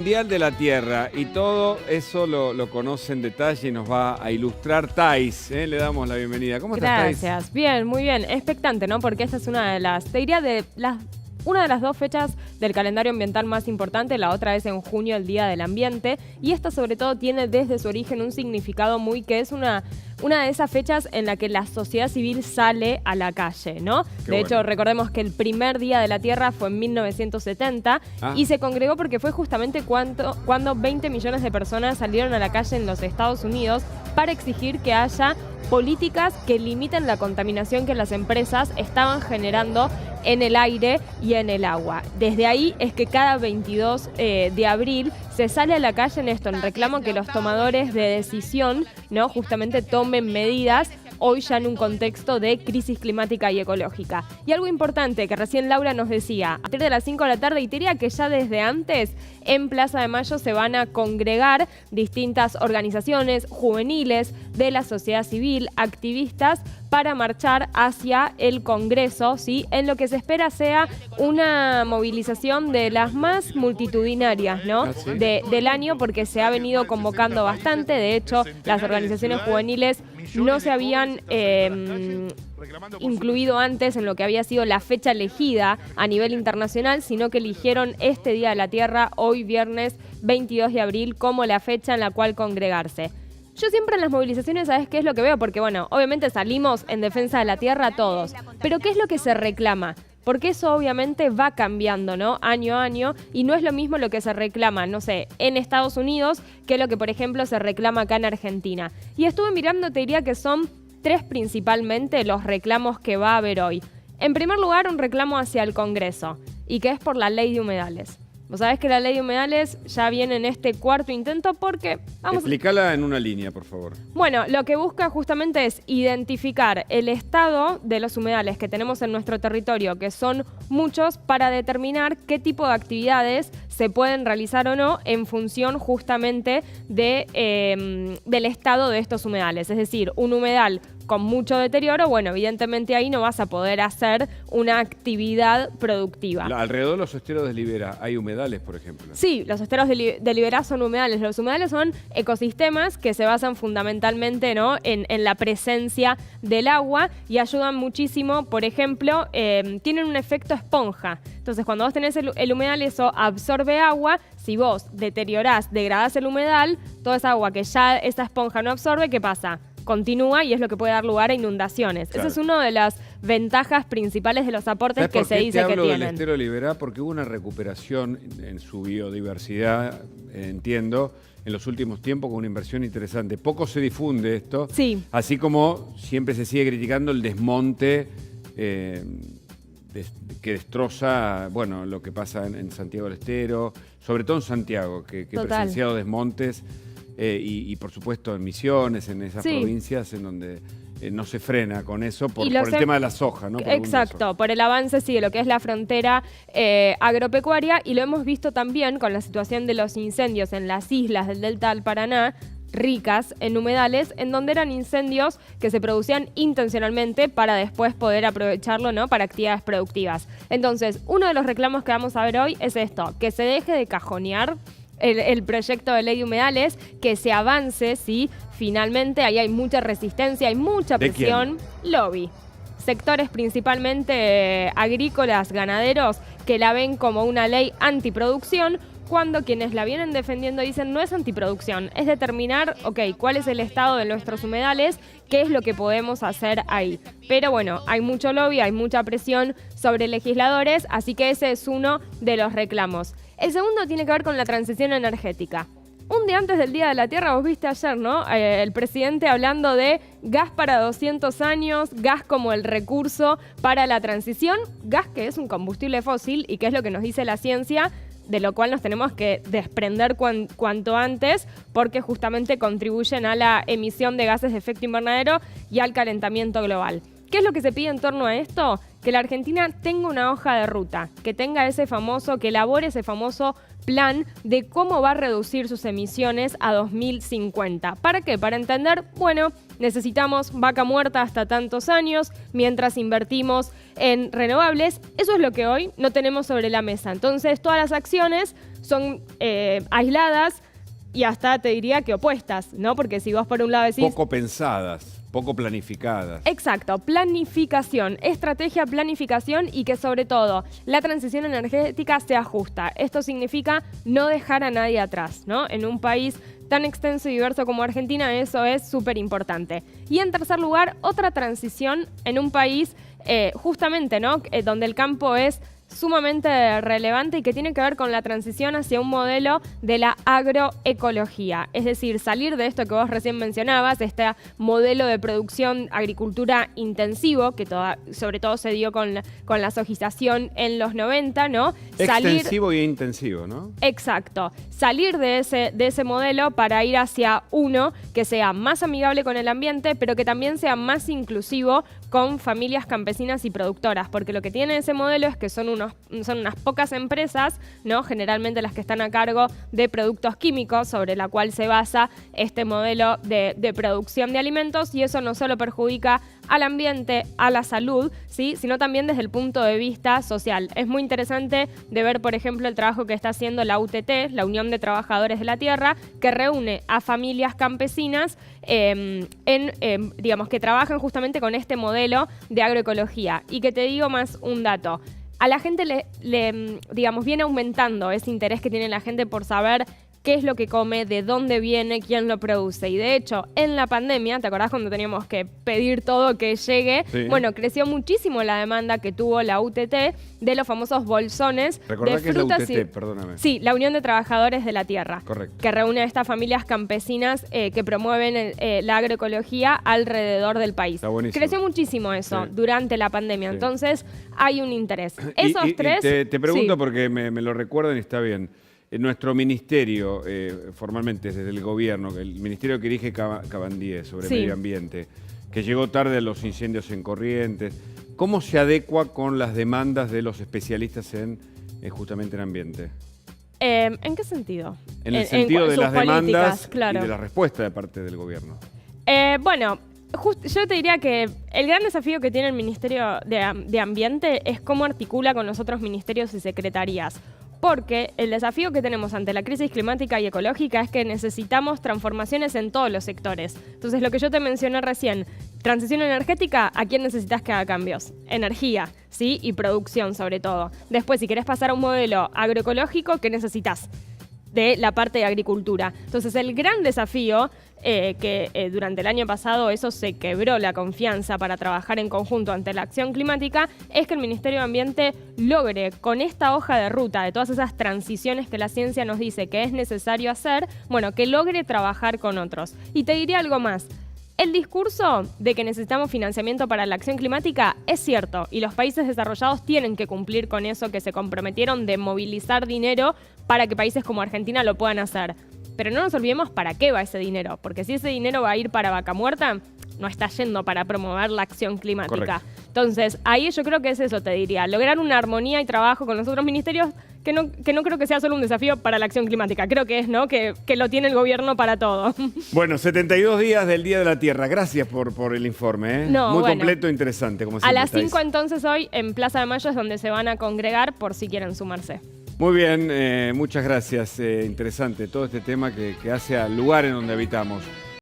Mundial de la Tierra, y todo eso lo conoce en detalle y nos va a ilustrar Thais. Le damos la bienvenida. ¿Cómo estás, Thais? Gracias. Bien, muy bien. Expectante, ¿no? Porque esta es una de las, te diría, una de las dos fechas del calendario ambiental más importante. La otra es en junio, el Día del Ambiente. Y esta, sobre todo, tiene desde su origen un significado que es una de esas fechas en la que la sociedad civil sale a la calle, ¿no? De hecho, recordemos que el primer Día de la Tierra fue en 1970 y se congregó porque fue justamente cuando 20 millones de personas salieron a la calle en los Estados Unidos para exigir que haya políticas que limiten la contaminación que las empresas estaban generando en el aire y en el agua. Desde ahí es que cada 22 de abril se sale a la calle en reclamo que los tomadores de decisión, ¿no? Justamente tomen medidas hoy ya en un contexto de crisis climática y ecológica. Y algo importante que recién Laura nos decía, a partir de las 5 de la tarde, y te diría que ya desde antes, en Plaza de Mayo se van a congregar distintas organizaciones juveniles de la sociedad civil, activistas, para marchar hacia el Congreso, ¿sí? En lo que se espera sea una movilización de las más multitudinarias, ¿no? Del año, porque se ha venido convocando bastante. De hecho, las organizaciones juveniles no se habían incluido antes en lo que había sido la fecha elegida a nivel internacional, sino que eligieron este Día de la Tierra, hoy viernes 22 de abril, como la fecha en la cual congregarse. Yo siempre en las movilizaciones, ¿sabes qué es lo que veo? Porque, bueno, obviamente salimos en defensa de la tierra todos, pero ¿qué es lo que se reclama? Porque eso obviamente va cambiando, ¿no? Año a año, y no es lo mismo lo que se reclama, no sé, en Estados Unidos, que lo que, por ejemplo, se reclama acá en Argentina. Y estuve mirando, te diría que son 3 principalmente los reclamos que va a haber hoy. En primer lugar, un reclamo hacia el Congreso, y que es por la ley de humedales. Vos sabés que la ley de humedales ya viene en este 4º intento porque... Explícala en una línea, por favor. Bueno, lo que busca justamente es identificar el estado de los humedales que tenemos en nuestro territorio, que son muchos, para determinar qué tipo de actividades se pueden realizar o no en función justamente del estado de estos humedales. Es decir, un humedal con mucho deterioro, bueno, evidentemente ahí no vas a poder hacer una actividad productiva. Alrededor de los esteros de Liberá hay humedales, por ejemplo. Sí, los esteros de Liberá son humedales. Los humedales son ecosistemas que se basan fundamentalmente, ¿no? en la presencia del agua y ayudan muchísimo. Por ejemplo, tienen un efecto esponja. Entonces, cuando vos tenés el humedal, eso absorbe agua. Si vos degradás el humedal, toda esa agua que ya esa esponja no absorbe, ¿qué pasa? Continúa y es lo que puede dar lugar a inundaciones. Claro. Esa es una de las ventajas principales de los aportes que se dice que tienen. Te hablo del estero de Liberá porque hubo una recuperación en su biodiversidad, entiendo, en los últimos tiempos con una inversión interesante. Poco se difunde esto, sí. Así como siempre se sigue criticando el desmonte que destroza, bueno, lo que pasa en Santiago del Estero, sobre todo en Santiago, que he presenciado desmontes. Y por supuesto en Misiones, en esas provincias en donde no se frena con eso por el tema de la soja, ¿no? Exacto, por el avance de lo que es la frontera agropecuaria, y lo hemos visto también con la situación de los incendios en las islas del Delta del Paraná, ricas en humedales, en donde eran incendios que se producían intencionalmente para después poder aprovecharlo, ¿no? Para actividades productivas. Entonces, uno de los reclamos que vamos a ver hoy es esto, que se deje de cajonear el proyecto de ley de humedales, que se avance, ¿sí? Finalmente, ahí hay mucha resistencia, hay mucha presión. Lobby. Sectores principalmente agrícolas, ganaderos, que la ven como una ley antiproducción, cuando quienes la vienen defendiendo dicen no es antiproducción, es determinar, cuál es el estado de nuestros humedales, qué es lo que podemos hacer ahí. Pero bueno, hay mucho lobby, hay mucha presión sobre legisladores, así que ese es uno de los reclamos. El segundo tiene que ver con la transición energética. Un día antes del Día de la Tierra, vos viste ayer, ¿no? El presidente hablando de gas para 200 años, gas como el recurso para la transición, gas que es un combustible fósil y que es lo que nos dice la ciencia, de lo cual nos tenemos que desprender cuanto antes, porque justamente contribuyen a la emisión de gases de efecto invernadero y al calentamiento global. ¿Qué es lo que se pide en torno a esto? Que la Argentina tenga una hoja de ruta, que tenga que elabore ese famoso plan de cómo va a reducir sus emisiones a 2050. ¿Para qué? Para entender, bueno, necesitamos vaca muerta hasta tantos años, mientras invertimos en renovables. Eso es lo que hoy no tenemos sobre la mesa. Entonces, todas las acciones son aisladas y hasta te diría que opuestas, ¿no? Porque si vos por un lado decís... Poco pensadas. Poco planificadas. Exacto, planificación, estrategia, planificación y que sobre todo la transición energética sea justa. Esto significa no dejar a nadie atrás, ¿no? En un país tan extenso y diverso como Argentina, eso es súper importante. Y en tercer lugar, otra transición en un país justamente, ¿no? Donde el campo es sumamente relevante y que tiene que ver con la transición hacia un modelo de la agroecología. Es decir, salir de esto que vos recién mencionabas, este modelo de producción agricultura intensivo, que sobre todo se dio con la sojización en los 90, ¿no? Extensivo e intensivo, ¿no? Exacto. Salir de ese modelo para ir hacia uno que sea más amigable con el ambiente, pero que también sea más inclusivo con familias campesinas y productoras, porque lo que tiene ese modelo es que son unas pocas empresas, ¿no? Generalmente las que están a cargo de productos químicos, sobre la cual se basa este modelo de producción de alimentos, y eso no solo perjudica al ambiente, a la salud, ¿sí? Sino también desde el punto de vista social. Es muy interesante de ver, por ejemplo, el trabajo que está haciendo la UTT, la Unión de Trabajadores de la Tierra, que reúne a familias campesinas digamos, que trabajan justamente con este modelo de agroecología. Y que te digo más un dato. A la gente digamos, viene aumentando ese interés que tiene la gente por saber qué es lo que come, de dónde viene, quién lo produce. Y de hecho, en la pandemia, ¿te acordás cuando teníamos que pedir todo que llegue? Sí. Bueno, creció muchísimo la demanda que tuvo la UTT de los famosos bolsones de frutas. ¿Qué es la UTT? Perdóname. Sí, la Unión de Trabajadores de la Tierra. Correcto. Que reúne a estas familias campesinas que promueven la agroecología alrededor del país. Está buenísimo. Creció muchísimo eso durante la pandemia. Sí. Entonces, hay un interés. Esos tres... Te pregunto porque me lo recuerdan y está bien. Nuestro ministerio, formalmente desde el gobierno, el ministerio que dirige Cabandier sobre medio ambiente, que llegó tarde a los incendios en Corrientes, ¿cómo se adecua con las demandas de los especialistas en justamente en ambiente? ¿En qué sentido? En el sentido de las demandas claro. Y de la respuesta de parte del gobierno. Bueno, yo te diría que el gran desafío que tiene el Ministerio de Ambiente es cómo articula con los otros ministerios y secretarías. Porque el desafío que tenemos ante la crisis climática y ecológica es que necesitamos transformaciones en todos los sectores. Entonces, lo que yo te mencioné recién, transición energética, ¿a quién necesitas que haga cambios? Energía, ¿sí? Y producción, sobre todo. Después, si querés pasar a un modelo agroecológico, ¿qué necesitas? De la parte de agricultura. Entonces, el gran desafío que durante el año pasado eso se quebró la confianza para trabajar en conjunto ante la acción climática, es que el Ministerio de Ambiente logre, con esta hoja de ruta de todas esas transiciones que la ciencia nos dice que es necesario hacer, bueno, que logre trabajar con otros. Y te diré algo más. El discurso de que necesitamos financiamiento para la acción climática es cierto, y los países desarrollados tienen que cumplir con eso que se comprometieron de movilizar dinero para que países como Argentina lo puedan hacer. Pero no nos olvidemos para qué va ese dinero, porque si ese dinero va a ir para vaca muerta, no está yendo para promover la acción climática. Correcto. Entonces, ahí yo creo que es eso, te diría, lograr una armonía y trabajo con los otros ministerios que no creo que sea solo un desafío para la acción climática, creo que es, ¿no? Que lo tiene el gobierno para todo. Bueno, 72 días del Día de la Tierra, gracias por el informe, ¿eh? No, muy bueno, completo e interesante, como siempre. A las 5 entonces hoy en Plaza de Mayo es donde se van a congregar por si quieren sumarse. Muy bien, muchas gracias, interesante todo este tema que hace al lugar en donde habitamos.